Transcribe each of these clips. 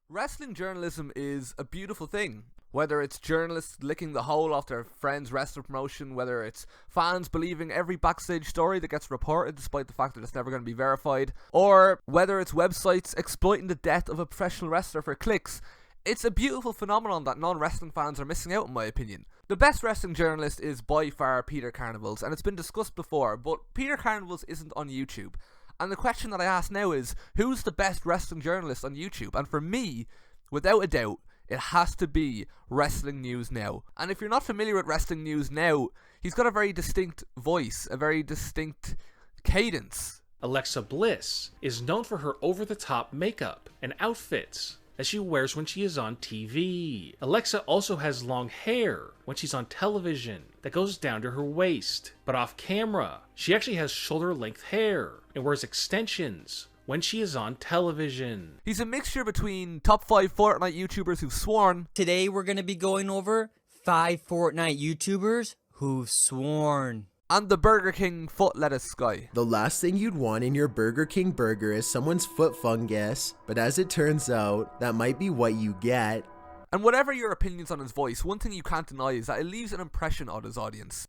Wrestling journalism is a beautiful thing. Whether it's journalists licking the hole off their friend's wrestling promotion, whether it's fans believing every backstage story that gets reported despite the fact that it's never going to be verified, or whether it's websites exploiting the death of a professional wrestler for clicks, it's a beautiful phenomenon that non-wrestling fans are missing out, in my opinion. The best wrestling journalist is by far Peter Carnivals, and it's been discussed before, but Peter Carnivals isn't on YouTube. And the question that I ask now is, who's the best wrestling journalist on YouTube? And for me, without a doubt, it has to be Wrestling News Now. And if you're not familiar with Wrestling News Now, he's got a very distinct voice, a very distinct cadence. Alexa Bliss is known for her over-the-top makeup and outfits that she wears when she is on TV. Alexa also has long hair when she's on television that goes down to her waist. But off camera, she actually has shoulder-length hair and wears extensions when she is on television. He's a mixture between top 5 Fortnite YouTubers who've sworn. Today we're going to be going over 5 Fortnite YouTubers who've sworn. And the Burger King foot lettuce guy. The last thing you'd want in your Burger King burger is someone's foot fungus, but as it turns out, that might be what you get. And whatever your opinions on his voice, one thing you can't deny is that it leaves an impression on his audience.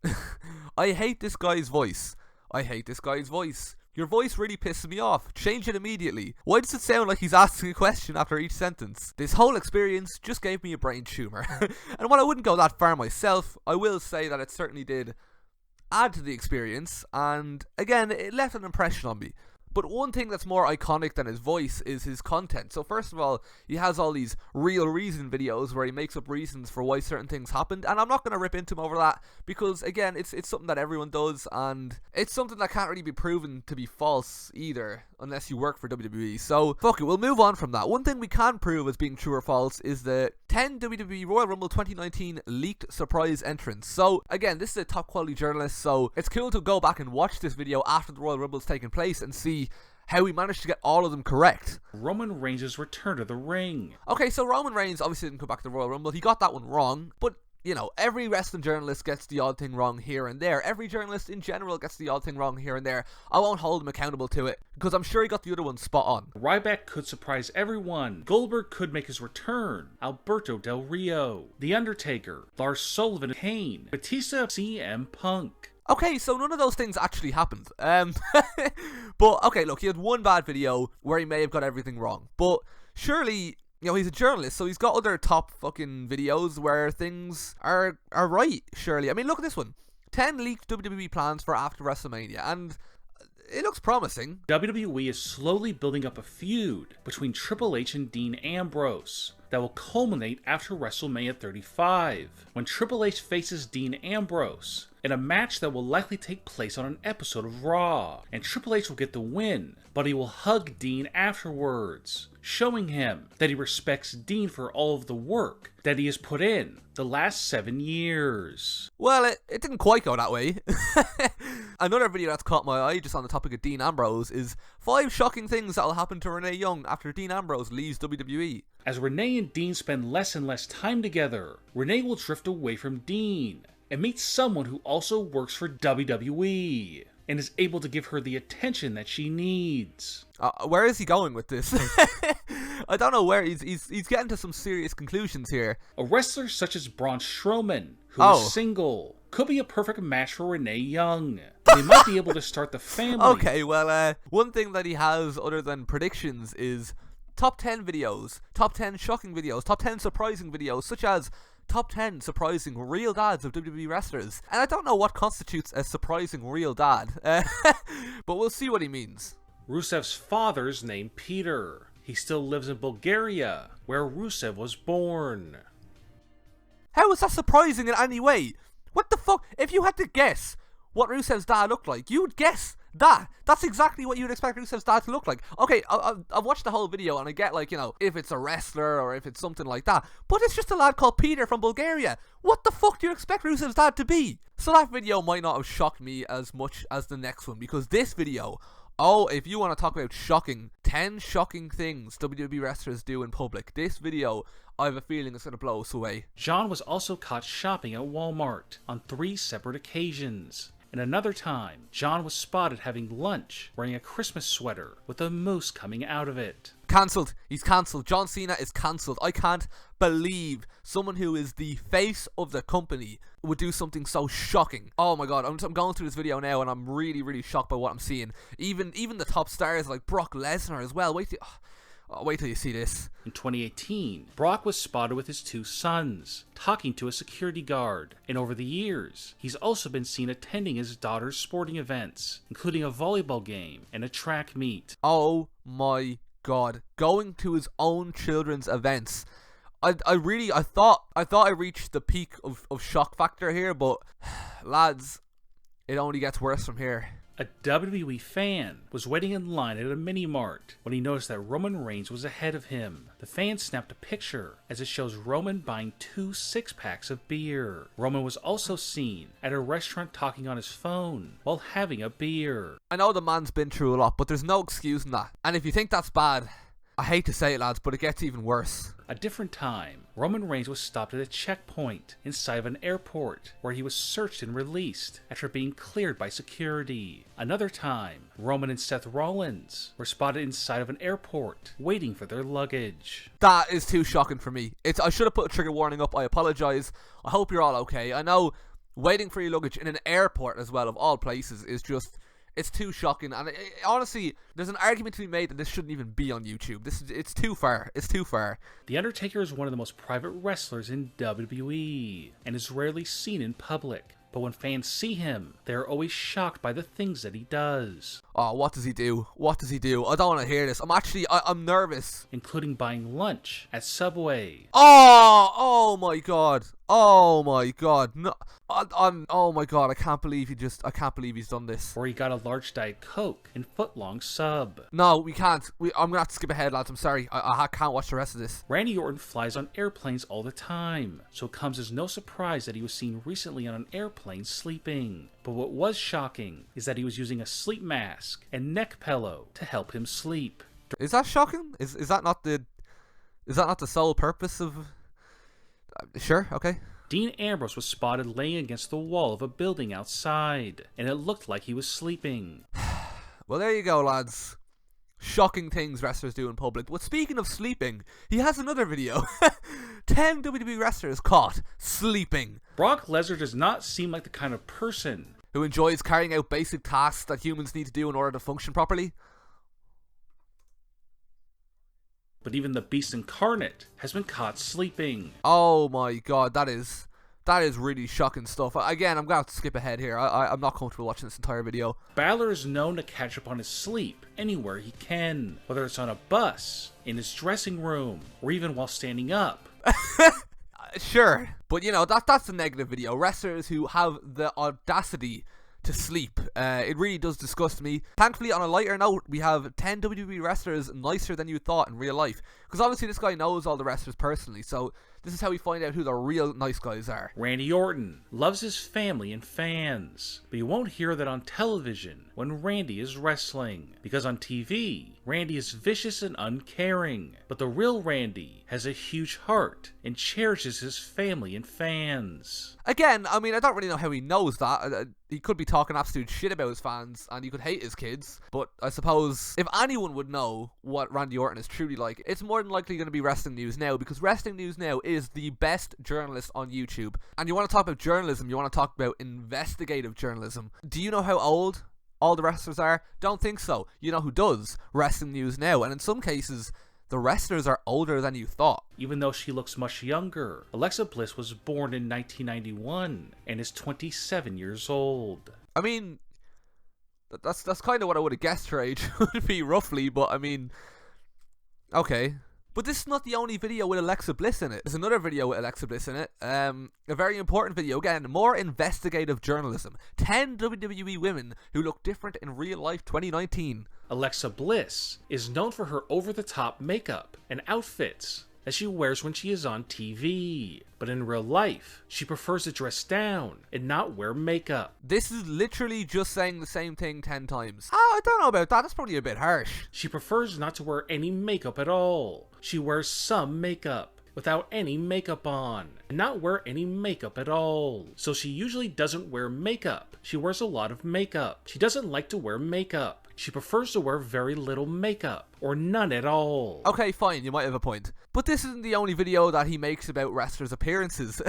I hate this guy's voice. I hate this guy's voice. Your voice really pisses me off. Change it immediately. Why does it sound like he's asking a question after each sentence? This whole experience just gave me a brain tumor. And while I wouldn't go that far myself, I will say that it certainly did add to the experience, and again, it left an impression on me. But one thing that's more iconic than his voice is his content. So first of all, he has all these real reason videos where he makes up reasons for why certain things happened, and I'm not going to rip into him over that, because again, it's something that everyone does, and it's something that can't really be proven to be false either, unless you work for WWE. So fuck it, we'll move on from that. One thing we can prove as being true or false is the 10 WWE Royal Rumble 2019 leaked surprise entrance. So again, this is a top quality journalist, so it's cool to go back and watch this video after the Royal Rumble's taken place and see how he managed to get all of them correct. Roman Reigns' return to the ring. Okay, so Roman Reigns obviously didn't come back to the Royal Rumble. He got that one wrong, but you know, every wrestling journalist gets the odd thing wrong here and there. Every journalist in general gets the odd thing wrong here and there. I won't hold him accountable to it, because I'm sure he got the other one spot on. Ryback could surprise everyone. Goldberg could make his return. Alberto Del Rio. The Undertaker. Lars Sullivan. Kane. Batista. CM Punk. Okay, so none of those things actually happened. But, okay, look, he had one bad video where he may have got everything wrong. But surely, you know, he's a journalist, so he's got other top fucking videos where things are right, surely. I mean, look at this one. 10 leaked WWE plans for after WrestleMania, and it looks promising. WWE is slowly building up a feud between Triple H and Dean Ambrose that will culminate after WrestleMania 35, when Triple H faces Dean Ambrose in a match that will likely take place on an episode of Raw, and Triple H will get the win, but he will hug Dean afterwards, showing him that he respects Dean for all of the work that he has put in the last 7 years. Well, it didn't quite go that way. Another video that's caught my eye, just on the topic of Dean Ambrose, is 5 shocking things that will happen to Renee Young after Dean Ambrose leaves WWE. As Renee and Dean spend less and less time together, Renee will drift away from Dean and meet someone who also works for WWE and is able to give her the attention that she needs. Where is he going with this? I don't know where. He's getting to some serious conclusions here. A wrestler such as Braun Strowman, who is single, could be a perfect match for Renee Young. They might be able to start the family. Okay, well, one thing that he has other than predictions is top 10 videos, top 10 shocking videos, top 10 surprising videos, such as top 10 surprising real dads of WWE wrestlers. And I don't know what constitutes a surprising real dad, but we'll see what he means. Rusev's father's named Peter. He still lives in Bulgaria, where Rusev was born. How is that surprising in any way? What the fuck? If you had to guess what Rusev's dad looked like, you would guess that. That's exactly what you'd expect Rusev's dad to look like. Okay, I've watched the whole video and I get, like, you know, if it's a wrestler or if it's something like that. But it's just a lad called Peter from Bulgaria. What the fuck do you expect Rusev's dad to be? So that video might not have shocked me as much as the next one, because this video, oh, if you want to talk about shocking, 10 shocking things WWE wrestlers do in public, this video, I have a feeling it's going to blow us away. John was also caught shopping at Walmart on 3 separate occasions. And another time, John was spotted having lunch wearing a Christmas sweater with a moose coming out of it. cancelled. He's cancelled. John Cena is cancelled. I can't believe someone who is the face of the company would do something so shocking. Oh my god, I'm going through this video now and I'm really, really shocked by what I'm seeing. Even the top stars like Brock Lesnar as well. Wait till you see this. In 2018, Brock was spotted with his 2 sons, talking to a security guard, and over the years, he's also been seen attending his daughter's sporting events, including a volleyball game and a track meet. Oh my god, going to his own children's events. I thought I reached the peak of shock factor here, but lads, it only gets worse from here. A WWE fan was waiting in line at a mini-mart when he noticed that Roman Reigns was ahead of him. The fan snapped a picture as it shows Roman buying 2 6-packs of beer. Roman was also seen at a restaurant talking on his phone while having a beer. I know the man's been through a lot, but there's no excusing that. And if you think that's bad, I hate to say it, lads, but it gets even worse. A different time, Roman Reigns was stopped at a checkpoint inside of an airport where he was searched and released after being cleared by security. Another time, Roman and Seth Rollins were spotted inside of an airport waiting for their luggage. That is too shocking for me. I should have put a trigger warning up. I apologise. I hope you're all okay. I know waiting for your luggage in an airport as well, of all places, is just... It's too shocking, and honestly, there's an argument to be made that this shouldn't even be on YouTube. It's too far. It's too far. The Undertaker is one of the most private wrestlers in WWE, and is rarely seen in public. But when fans see him, they are always shocked by the things that he does. Oh, what does he do? What does he do? I don't want to hear this. I'm nervous. Including buying lunch at Subway. Oh my god. Oh my god. No, oh my god, I can't believe he's done this. Or he got a large Diet Coke and footlong sub. No, we can't. I'm gonna have to skip ahead, lads. I'm sorry. I can't watch the rest of this. Randy Orton flies on airplanes all the time, so it comes as no surprise that he was seen recently on an airplane sleeping. But what was shocking is that he was using a sleep mask and neck pillow to help him sleep. Is that shocking? Is that not the sole purpose of... Sure, okay. Dean Ambrose was spotted laying against the wall of a building outside, and it looked like he was sleeping. Well, there you go, lads. Shocking things wrestlers do in public. But speaking of sleeping, he has another video. 10 WWE wrestlers caught sleeping. Brock Lesnar does not seem like the kind of person who enjoys carrying out basic tasks that humans need to do in order to function properly. But even the Beast Incarnate has been caught sleeping. Oh my god, that is really shocking stuff. Again, I'm going to have to skip ahead here. I'm not comfortable watching this entire video. Balor is known to catch up on his sleep anywhere he can, whether it's on a bus, in his dressing room, or even while standing up. Sure, but you know, that's a negative video. Wrestlers who have the audacity to sleep. It really does disgust me. Thankfully, on a lighter note, we have 10 WWE wrestlers nicer than you thought in real life. Because obviously this guy knows all the wrestlers personally, so this is how we find out who the real nice guys are. Randy Orton loves his family and fans, but you won't hear that on television when Randy is wrestling. Because on TV, Randy is vicious and uncaring, but the real Randy has a huge heart and cherishes his family and fans. Again, I mean, I don't really know how he knows that. He could be talking absolute shit about his fans, and he could hate his kids, but I suppose if anyone would know what Randy Orton is truly like, it's more than likely going to be Wrestling News Now, because Wrestling News Now is the best journalist on YouTube. And you want to talk about journalism, you want to talk about investigative journalism. Do you know how old all the wrestlers are? Don't think so. You know who does? Wrestling News Now. And in some cases, the wrestlers are older than you thought. Even though she looks much younger, Alexa Bliss was born in 1991 and is 27 years old. I mean, that's kind of what I would have guessed her age would be roughly, but I mean, okay. But this is not the only video with Alexa Bliss in it. There's another video with Alexa Bliss in it. A very important video. Again, more investigative journalism. 10 WWE women who look different in real life 2019. Alexa Bliss is known for her over-the-top makeup and outfits that she wears when she is on TV. But in real life, she prefers to dress down and not wear makeup. This is literally just saying the same thing 10 times. I don't know about that. That's probably a bit harsh. She prefers not to wear any makeup at all. She wears some makeup without any makeup on, and not wear any makeup at all. So she usually doesn't wear makeup. She wears a lot of makeup. She doesn't like to wear makeup, She prefers to wear very little makeup, or none at all. Okay, fine, you might have a point. But this isn't the only video that he makes about wrestlers' appearances.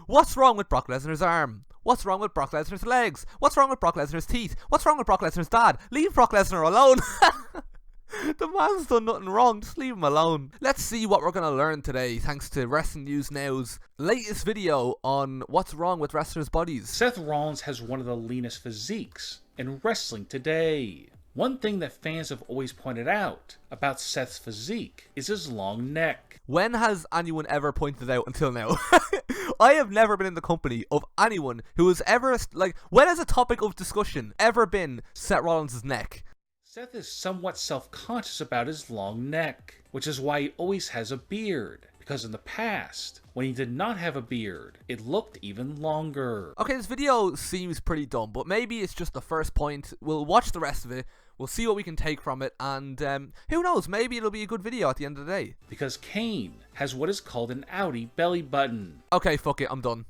What's wrong with Brock Lesnar's arm? What's wrong with Brock Lesnar's legs? What's wrong with Brock Lesnar's teeth? What's wrong with Brock Lesnar's dad? Leave Brock Lesnar alone! The man's done nothing wrong, just leave him alone. Let's see what we're going to learn today thanks to Wrestling News Now's latest video on what's wrong with wrestlers' bodies. Seth Rollins has one of the leanest physiques in wrestling today. One thing that fans have always pointed out about Seth's physique is his long neck. When has anyone ever pointed out until now? I have never been in the company of anyone who has ever, when has a topic of discussion ever been Seth Rollins' neck? Seth is somewhat self-conscious about his long neck, which is why he always has a beard. Because in the past, when he did not have a beard, it looked even longer. Okay, this video seems pretty dumb, but maybe it's just the first point. We'll watch the rest of it, we'll see what we can take from it, and who knows, maybe it'll be a good video at the end of the day. Because Kane has what is called an outie belly button. Okay, fuck it, I'm done.